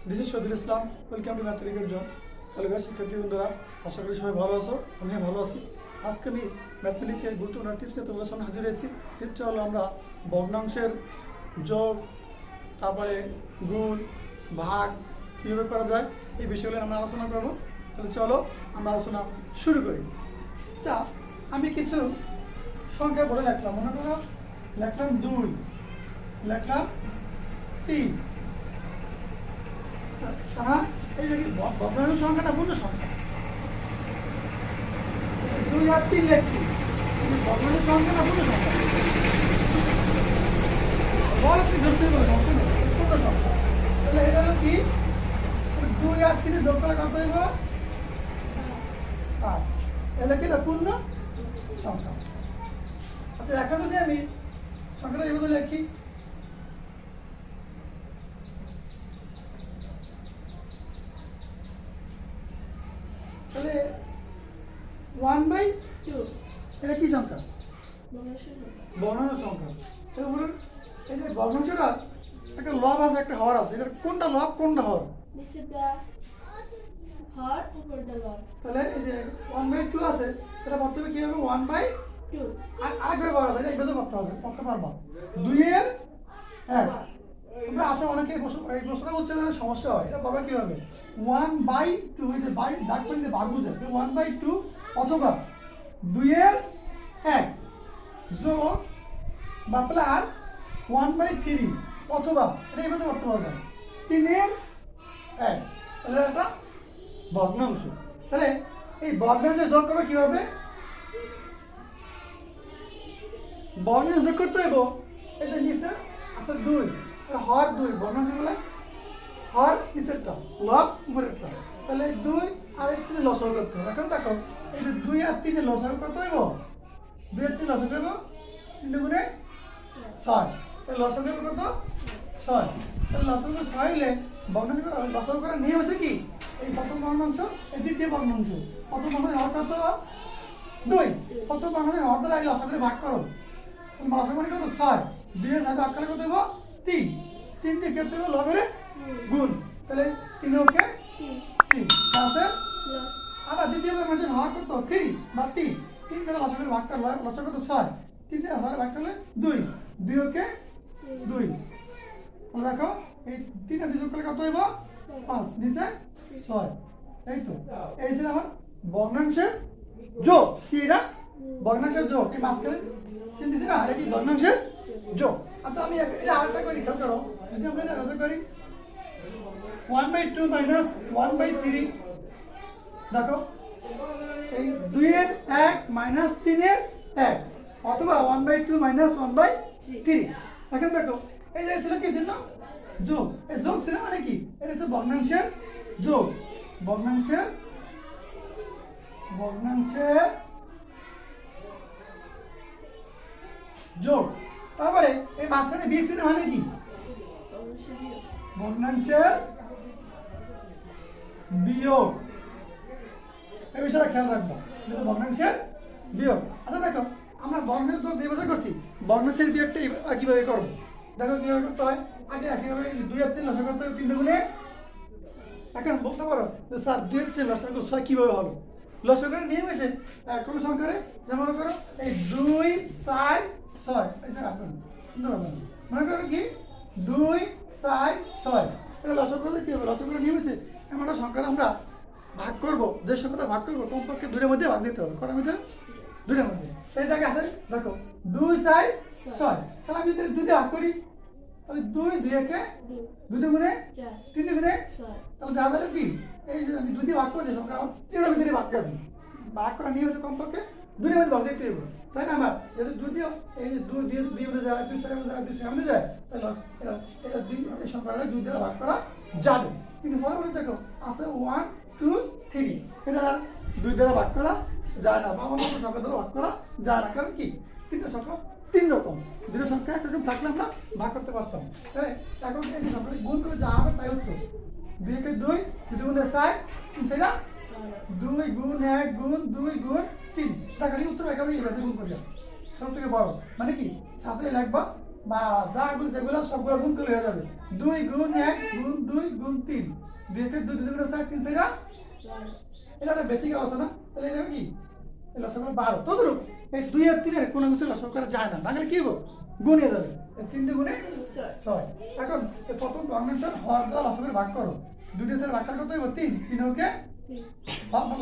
This is Shahidul Islam. Welcome to mathematical zone. Hello guys, শিক্ষার্থী বন্ধুরা, আশা করি সবাই ভালো আছো। আমিও ভালো আছি। আজকে আমি ম্যাথমেটিক্সের গুরুত্বপূর্ণ টিপস নিয়ে তোমাদের সামনে হাজির হয়েছি। টিপসটা হলো আমরা ভগ্নাংশের যোগ, তারপরে গুণ, ভাগ কীভাবে করা যায় এই বিষয়গুলো আমরা আলোচনা করবো। তাহলে চলো আমরা আলোচনা শুরু করি। আচ্ছা, আমি কিছু সংখ্যা বলে লিখলাম। মনে করো লিখলাম 2, লিখলাম 3। তারা এই যে ভগ্নাংশ সংখ্যাটা পূর্ণ সংখ্যা 2 আর 3 লিখছি, ভগ্নাংশ সংখ্যাটা পূর্ণ সংখ্যা বড় কি ধরতে পারো পূর্ণ সংখ্যা। তাহলে এটা হলো কি 2 আর 3 যোগ করে কত হইব? 5। এটা কি না পূর্ণ সংখ্যা। আচ্ছা, এখন যদি আমি সংখ্যাটা এইভাবে লিখি, তাহলে 1/2 এটা কি সংখ্যা? ভগ্নাংশ সংখ্যা। এই যে ভগ্নাংশটা একটা লব আছে, একটা হর আছে। এটা কোনটা লব কোনটা হর? তাহলে এই যে 1/2 আছে, এটা ভাবতে হবে কি হবে? 1/2 আগে করা যায়, এইভাবে করতে পারবা 2 এর 1। তোমরা আছে অনেকে এই প্রশ্নটা উচ্চারণের সমস্যা হয়, এটা বলবা কিভাবে? 1/2 হইতে বাই দাগ করলে ভাগ বুঝে 1/2 অথবা 2 এর 1 যোগ বা প্লাস 1/3 অথবা এটা এইভাবে করতে পারবে 3 এর 1। তাহলে একটা ভগ্নাংশ। তাহলে এই ভগ্নাংশের যোগ করবে কিভাবে? ভগ্নাংশ যোগ করতে হইব এই যে নিচে আছে 2, হর 2, ভগ্নাংশ বলে হর নিচেরটা, লব উপরেরটা। তাহলে 2 আর 3 লসাগু করতে হবে। এখন দেখো এই যে 2 আর 3 লসাগু কত হইব? 2 আর 3 লসাগু হইব 3 গুণে 6। তাহলে লসাগু হইব কত? 6। তাহলে লসাগু 6 হইলে ভগ্নাংশ লসাগু করার নিয়ম আছে কি? এই প্রথম ভগ্নাংশ, এই দ্বিতীয় ভগ্নাংশ। প্রথম ভগ্নাংশ হর কত? 2। প্রথম ভগ্নাংশ হর দ্বারা এই লসাগুকে ভাগ করো। তাহলে লসাগু মানে কত? 6। 2 এর সাথে ভাগ করলে কত হইব? 3। 3 দিয়ে কেটে দেবো লবের গুণ। তাহলে 3 ওকে 3 প্লাসের আবার দ্বিতীয় ভগ্নাংশের হর কত? 3 বা 3। 3 দ্বারা লসাগুকে ভাগ করলে লসাগু কত? 6। 3 দিয়ে হর ভাগ করলে 2। 2 ওকে 2। তাহলে দেখো এই 3 আর 2 যোগ করলে কত হইব? 5। নিচে 6। এই তো এই ছিল আমার ভগ্নাংশের যোগ। কি এটা? ভগ্নাংশের যোগ। এই মাঝখানে চিনতেছি না, এটা কি ভগ্নাংশের যোগ। আচ্ছা, আমি এটা আরেকটা করি, খেয়াল করো। যদি আমরা এটা আলাদা করি 1/2 মাইনাস 1/3, দেখো এই 2 এর 1 মাইনাস 3 এর 1 অথবা 1/2 মাইনাস 1/3। এখন দেখো এই যে ছিল কি ছিল? যোগ। এই যোগ ছিল মানে কি? এটা হচ্ছে ভগ্নাংশের যোগ। ভগ্নাংশের যোগ। তারপরে এই মাঝখানে বিয়োগ চিহ্ন মানে কি? ভগ্নাংশের বিয়োগ। এই বিষয়টা খেয়াল রাখবো, ভগ্নাংশের বিয়োগ। আচ্ছা দেখো, আমরা ভগ্নাংশের যোগ 2 বছর করছি, ভগ্নাংশের বিয়োগটা কিভাবে করবো? দেখো কিভাবে করতে হয়। আগে একইভাবে 2 আর 3 লসাগু করতে হবে 3 গুণে। এখন বলতে পারো যে স্যার 2 আর 3 লসাগু 6 কিভাবে হলো? লসাগুর নিয়ম হয়েছে কোনো সংখ্যারে, যেমন করো এই 2, 4, 6, এই যে রাখুন সুন্দর হবে। মনে করো কি 2, 4, 6, তাহলে লসাগু করলে কি হবে? লসাগুর নিয়ম হয়েছে এমন একটা সংখ্যাটা আমরা ভাগ করবো, যে সংখ্যাটা ভাগ করবো কমপক্ষে 2 এর মধ্যে ভাগ দিতে হবে। কটার মধ্যে? 2 এর মধ্যে। এই জায়গায় আছে দেখো 2, 4, 6। তাহলে আমি যদি 2 দিয়ে ভাগ করি, তাহলে 2, 2 একে 2 গুণে 3 গুণে, তাহলে দেখা যাবে কি এই যে আমি 2 দিয়ে ভাগ করছি সংখ্যা 3 এর ভিতরে ভাগ আছে। ভাগ করা নিয়ে হচ্ছে কমপক্ষে 2 এর মধ্যে ভাগ দিতে হবে, তাই না? আমার যদি 2 দিয়ে এই যে 2 দিয়ে 2 মধ্যে যায়, 2 4 মধ্যে যায়, 2 6 মধ্যে যায়, তাহলে এটা 2 এই সংখ্যাটা 2 দিয়ে ভাগ করা যাবে। কিন্তু পরবর্তী দেখো আছে 1, 2, 3, এটা আর 2 দ্বারা ভাগ করা যায় না, বা অন্য সংখ্যা দ্বারা ভাগ করা যায় না। কারণ কি? 3টা সংখ্যা 3 রকম। 2টা সংখ্যা একরকম থাকলে আমরা ভাগ করতে পারতাম। তাই এখন এই যে সংখ্যাটা গুণ করে যা হবে তাই উত্তর। 2 একে 2, 2 গুণে 4, 3 সেটা 2 গুণ 1 গুণ 2 গুণ 3। তাহলে উত্তর একেবারে এইভাবে গুণ করি, সব থেকে বড় মানে কি সাথে লিখবা বা যেগুলো সবগুলো গুণ করে হয়ে যাবে। 2 গুণ 1 গুণ 2 গুণ 3 2 কে 2 2 করে 4 3 4 এটা একটা বেসিক আলোচনা তাহলে এটা কি এই লসাগু 12 তদ্রূপ এই 2 আর 3 এর কোনো কিছু লসাগু করা যায় না নাহলে কি হবে গুণ হয়ে যাবে 3 দিয়ে গুণে 6 এখন এই প্রথম ভগ্নাংশের হর দ্বারা লসাগুর ভাগ করো 2 দিয়ে 4 ভাগ করলে কত হবে 3 3 ওকে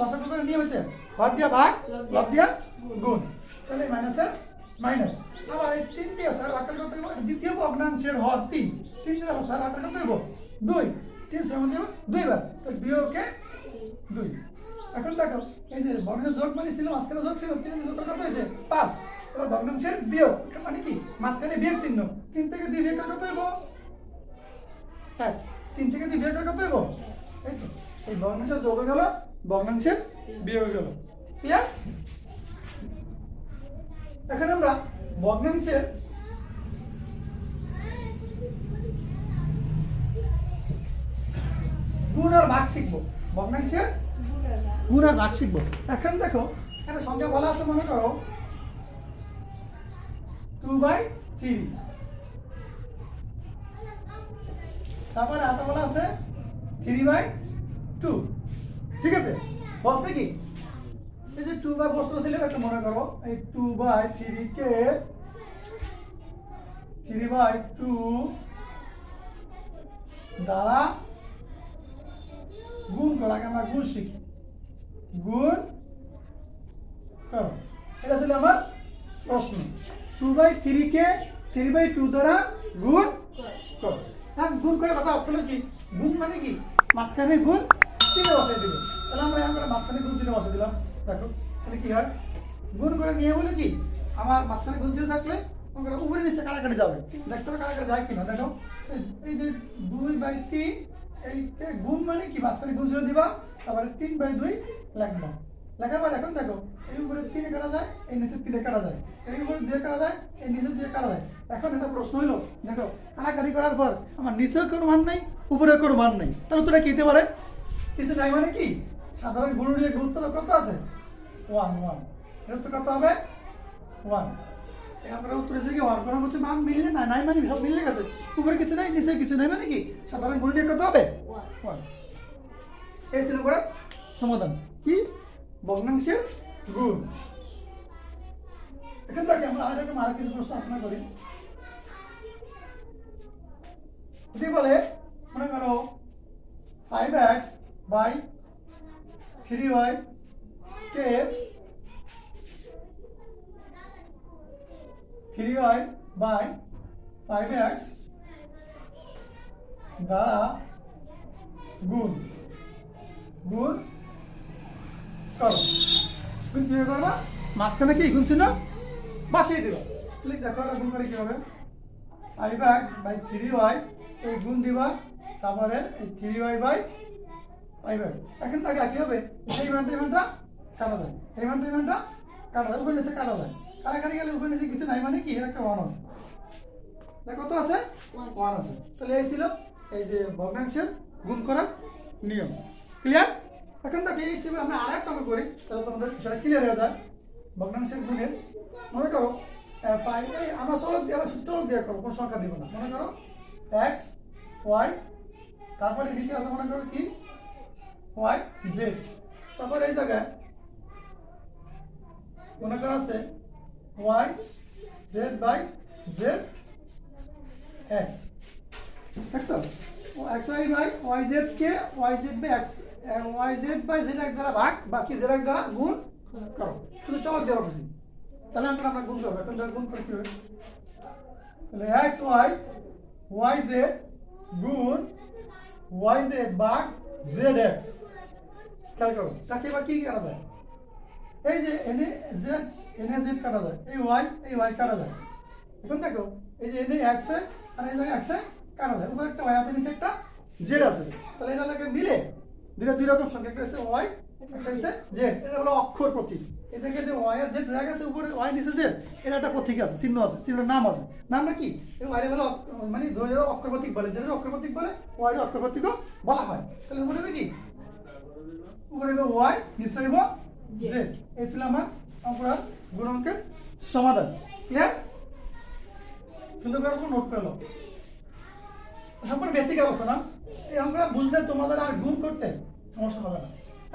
লসাগু করে নিয়ম আছে হর দিয়া ভাগ লব দিয়া গুণ তাহলে মাইনাসের মাইনাস আবার এই 3 দিয়ে 4 ভাগ করলে কত হবে দ্বিতীয় ভগ্নাংশের হর 3 3 দিয়ে 4 ভাগ করলে কত হবে 2 3 সমান হবে 2 বার তো বিয়োগে 2 এখন দেখো এই যে ভগ্নাংশের যোগ মানে ছিল মাঝখানে যোগ ছিল 3 দিয়ে যোগ করলে কত হয়েছে 5 এবার ভগ্নাংশের বিয়োগ মানে কি মাঝখানে বিয়োগ চিহ্ন 3 থেকে 2 বিয়োগ করলে কত হবে 1 3 থেকে 2 বিয়োগ করলে কত হবে এই তো এই ভগ্নাংশের যোগ হয়ে গেল ভগ্নাংশের বিয়োগ হয়ে গেল ক্লিয়ার এখন আমরা ভগ্নাংশের গুণ আর ভাগ শিখবো ভগ্নাংশের গুণ আর ভাগ শিখবো এখন দেখো একটা সংখ্যা বলা আছে মনে করো 2/3 তারপরে আটা বলা আছে 3/2 ঠিক আছে বলছে কি এই যে 2 বাই বস্তু ছিল একটা মনে করো এই 2/3 কে 3/2 দ্বারা গুণ করো আগে আমরা গুণ শিখি গুণ করো এটা ছিল আমার প্রশ্ন 2/3 কে 3/2 দ্বারা গুণ করো হ্যাঁ গুণ করে কথা অর্থ হলো কি গুণ মানে কি মাঝখানে গুণ চিহ্ন বসাই দিল তাহলে আমরা মাঝখানে গুণ চিহ্ন বসাই দিলাম দেখো তাহলে কি হয় গুণ করে নিয়ে বলে কি আমার মাঝখানে গুণ চিহ্ন থাকলে উপরে নিচে কাটাকাটি যাবে দেখতে হবে কাটাকাটি যায় কিনা দেখো এই যে 2/3 এইকে গুণ মানে কি মাঝখানে গুণ চিহ্ন দিবা তারপরে 3/2 লিখবা লেখার পর এখন দেখো এই উপরে 3 কাটা যায় এই নিচে 3 কাটা যায় এই উপরে 2 কাটা যায় এই নিচে 2 কাটা যায় এখন এটা প্রশ্ন হলো দেখো কাটাকাটি করার পর আমার নিচেও কোনো মান নাই উপরেও কোনো মান নাই তাহলে তোরা কি হতে পারে কিছু নাই মানে কি সাধারণ গুণনীয় গুরুত্ব কত আছে 1 1 এর তো কত হবে 1 আমরা উত্তরে যে 1 কোন হচ্ছে মান মিললে না নাই মানে সব মিলে গেছে উপরে কিছু নাই নিচে কিছু নাই মানে কি সাধারণ গুণনীয় কত হবে 1 এই ছিল পরে সমাধান কি ভগ্নাংশের গুণ এখন দেখো আমরা আর কিছু প্রশ্ন আলোচনা করি যদি বলে মনে করো 5x by 3y K 3y by 5x দ্বারা গুণ গুণ করো গুণ কিভাবে করবা মাঝখানে কি গুণ ছিল বসিয়ে দিবা লিখ দেখো এটা গুণ করে কি হবে 5x by 3y এই গুণ দিবা তারপরে এই 3y by 5x এখন তাকে কি হবে এই মানটা কাটা যায় এই মানটা কাটা যায় উপরে নিচে কাটা যায় কাটাকাটি গেলে উপরে নিচে কিছু নাই মানে কি এর একটা 1 আছে দেখো কত আছে 1 আছে তাহলে এই ছিল এই যে ভগ্নাংশের গুণ করার নিয়ম ক্লিয়ার এখন তাকে এই স্টেপে আমরা আরেকটা করি তাহলে তোমাদের সেটা ক্লিয়ার হয়ে যায় ভগ্নাংশের গুণের মনে করো 5 এই আমরা চলক দিয়ে আবার চলক দিয়ে করব কোন সংখ্যা দিব না মনে করো x y তারপরে নিচে আছে মনে করো কি y z তারপর এই জায়গায় মনে করো আছে y z by z x দেখছো x y by y z K y z by x y z by z x দ্বারা ভাগ বাকি z x দ্বারা গুণ করো শুধু চলক দেওয়া হয়েছে তাহলে আমরা গুণ করব এখন গুণ করে কি হবে তাহলে x y y z গুণ y z ভাগ z x খেয়াল করো তাকে এবার কি করা যায় এই যে এনে z কাটা যায় এই y কাটা যায় এখন দেখো এই যে এনে x আর এই জায়গায় x কাটা যায় উপরে একটা y আছে নিচে একটা z আছে তাহলে এটা লাগে মিলে দুই রকম সংখ্যা একটা আছে y একটা আছে z এটা হলো অক্ষর প্রতীক এই জায়গায় যে y আর z রয়ে গেছে উপরে y নিচে z এটা একটা প্রতীক আছে চিহ্ন আছে চিহ্নের নাম আছে নামটা কি এই y বলে মানে ধরে অক্ষর প্রতীক বলে যেটা অক্ষর প্রতীক বলে y এর অক্ষর প্রতীকও বলা হয় তাহলে উপরে হবে কি উপরে হবে y নিচে হবে z এই ছিল আমার অঙ্কটার গুণাঙ্কের সমাধান ক্লিয়ার সুন্দর করে নোট করে নাও সম্পূর্ণ বেসিক আলোচনা। এই অঙ্কটা বুঝলে তোমাদের আর গুণ করতে সমস্যা হবে না।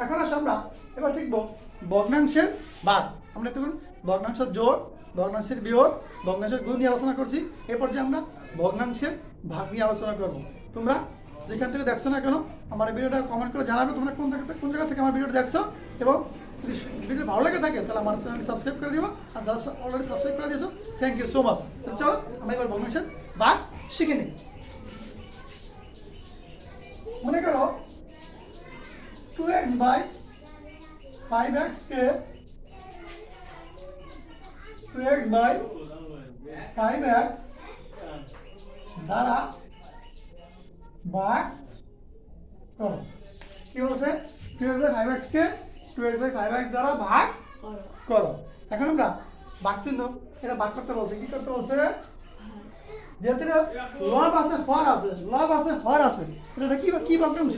এখন আসলে আমরা এবার শিখবো ভগ্নাংশের ভাগ। আমরা তখন ভগ্নাংশের যোগ, ভগ্নাংশের বিয়োগ, ভগ্নাংশের গুণ নিয়ে আলোচনা করছি। এরপর যে আমরা ভগ্নাংশের ভাগ নিয়ে আলোচনা করব। তোমরা যেখান থেকে দেখছো না কেন আমার ভিডিওটা কমেন্ট করে জানাবে তোমরা কোন জায়গা থেকে আমার ভিডিওটা দেখছো, এবং যদি ভিডিও ভালো লেগে থাকে তাহলে আমার চ্যানেলটি সাবস্ক্রাইব করে দিও। আর যারা অলরেডি সাবস্ক্রাইব করে দিয়েছো থ্যাংক ইউ সো মাচ। তো চলো আমরা এবার ভগ্নাংশের ভাগ শিখে নিই। মনে করো 2x by 5x K 2x by 5x দ্বারা ভাগ করো। কি বলছে? 2x by 5x K 2x by 5x দ্বারা ভাগ করো। এখন আমরা ভাগ চিহ্ন এটা ভাগ করতে বলছে। কি করতে বলছে? যেহেতু লব আছে হর আছে, লব আছে হর আছে, এটা কি ভগ্নাংশ?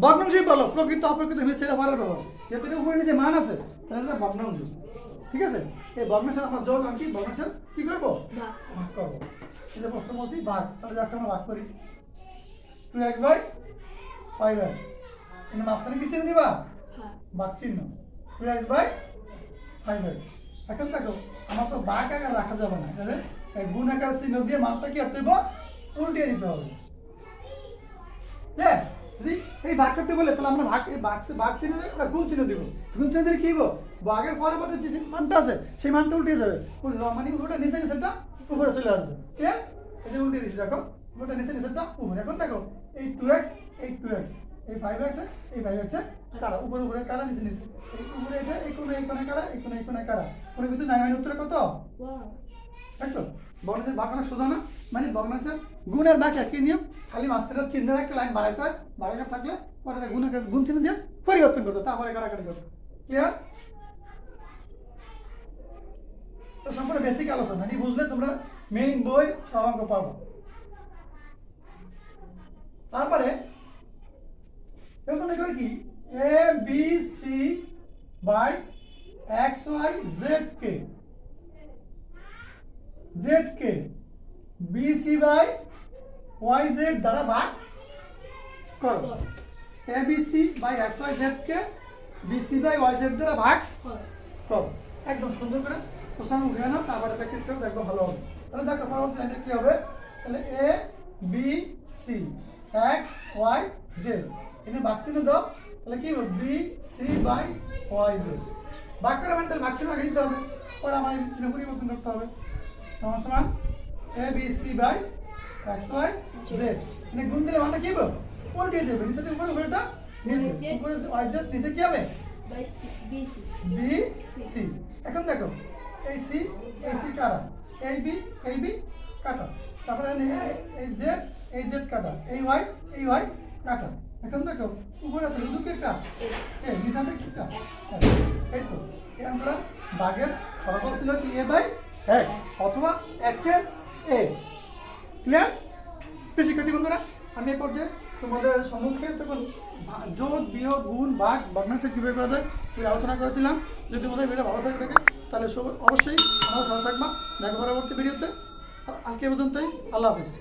ভগ্নাংশই বলো, প্রকৃত অপ্রকৃত মিশ্র এটা হরের ব্যবহার। যেহেতু উপরে নিচে মান আছে তাহলে এটা ভগ্নাংশ। ঠিক আছে? এই ভগ্নাংশের আমরা যোগ আঁকি, ভগ্নাংশের কি করবো? ভাগ করবো। এটা প্রশ্ন বলছি ভাগ, তাহলে যাকে আমরা ভাগ করি 2x বাই 5x, এখানে মাঝখানে কি চিহ্ন দিবা? ভাগ চিহ্ন। 2x by 5x। এখন দেখো আমার তো ভাগ আকার রাখা যাবে না, তাহলে গুণ আকার চিহ্ন দিয়ে মানটা কি করতে হবে? উল্টিয়ে দিতে হবে। হ্যাঁ, যদি এই ভাগ করতে বলে তাহলে আমরা ভাগ চিহ্ন আমরা গুণ চিহ্ন দিব। গুণ চিহ্ন দিলে কি হবো? ভাগের পরবর্তী যে মানটা আছে সেই মানটা উল্টে যাবে। মানে ওটা নিচে নিচেটা উপরে চলে আসবে। ক্লিয়ার? এই যে উল্টে দিচ্ছি, দেখো ওটা নিচে নিচেটা উপরে। এখন দেখো এই 2x এই 2x এই 5x এই 5x কারা উপরে উপরে কারা নিচে নিচে, এই উপরে এটা এই কোণে কারা এই কোণে কারা, কোনো কিছু নাই। মানে উত্তরে কত? দেখছো ভগ্নাংশের ভাগ অনেক সোজা না? মানে ভগ্নাংশের গুণের ভাগ একই নিয়ম, খালি মাঝখানে চিহ্নের একটা লাইন বাড়াইতে হয়। বাড়াইতে থাকলে পরে গুণ চিহ্ন দিয়ে পরিবর্তন করতে, তারপরে কাটাকাটি করতে। ক্লিয়ার? তো সম্পূর্ণ বেসিক আলোচনা, এটি বুঝলে তোমরা মেইন বই সব অঙ্ক পাবো। তারপরে মনে করে কি A B C by X Y Z কে, জেড কে B C by Y Z দ্বারা ভাগ করো। A B C by X Y Z কে B C by Y Z দ্বারা ভাগ করো। একদম সুন্দর করে প্রশ্ন উঠে নাও, তারপরে প্র্যাকটিস করে দেখবো ভালো হবে। তাহলে দেখো পরবর্তী লাইনটা কি হবে? তাহলে A B C X Y Z, এখানে ভাগ চিহ্ন দাও। তাহলে কি হবে? B C by Y Z ভাগ করা মানে তাহলে ভাগ চিহ্ন আগে দিতে হবে, পরে আমার এই চিহ্ন পরিবর্তন করতে হবে। সমান A B C by X Y Z, এখানে গুণ দিলে মানটা কি হবে? উল্টে যাবে, নিচে উপরে উপরেটা নিচে, উপরে ওয়াই জেড নিচে কি হবে? B C. এখন দেখো এই সি কাটা, এই বি কাটা, তারপরে এই জেড কাটা, এই ওয়াই কাটা। এখন দেখো উপরে আছে শুধু কি একটা নিচে আছে কিটা, এই তো আমরা ভাগের ফলাফল ছিল কি এ বাই এক্স অথবা এক্স এর এ। ক্লিয়ার? শিক্ষার্থী বন্ধুরা, আমি এই পর্যায়ে তোমাদের সম্মুখে তখন যোগ বিয়োগ গুণ ভাগ ভগ্নাংশ কিভাবে করা যায় সেই আলোচনা করেছিলাম। যদি তোমাদের ভিডিও ভালো থাকে তাহলে অবশ্যই আমার সাথে থাকবা। দেখা পরবর্তী ভিডিওতে। আজকে পর্যন্তই, আল্লাহ হাফিজ।